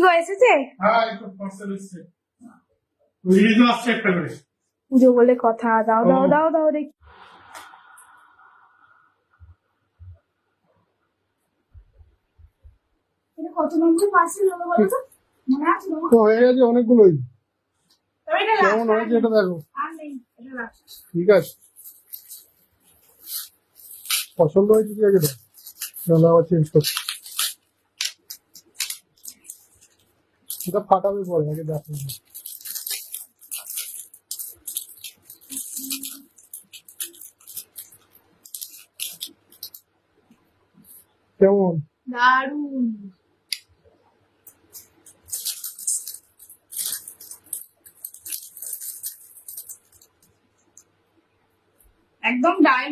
গো এসেছে? হ্যাঁ, একটু পার্সেল এসেছে। রিলিজও আসছে একটা করে। পুজো বলে কথা, দাও দাও দাও দাও দেখি। এটা কত নম্বর পার্সেল হলো বলো তো? মনে আছে না? তো হয়ে গেছে অনেকগুলোই। তবে এটা কেমন হয়েছে এটা দেখো। আর নেই, এটা লাস্ট। ঠিক আছে, পছন্দ হয়েছে কি আগে দেখ, তাহলে আবার চেঞ্জ করছি। এটা ফাটাবে পরে, আগে দেখো। কেমন? দারুণ। একদম ডাল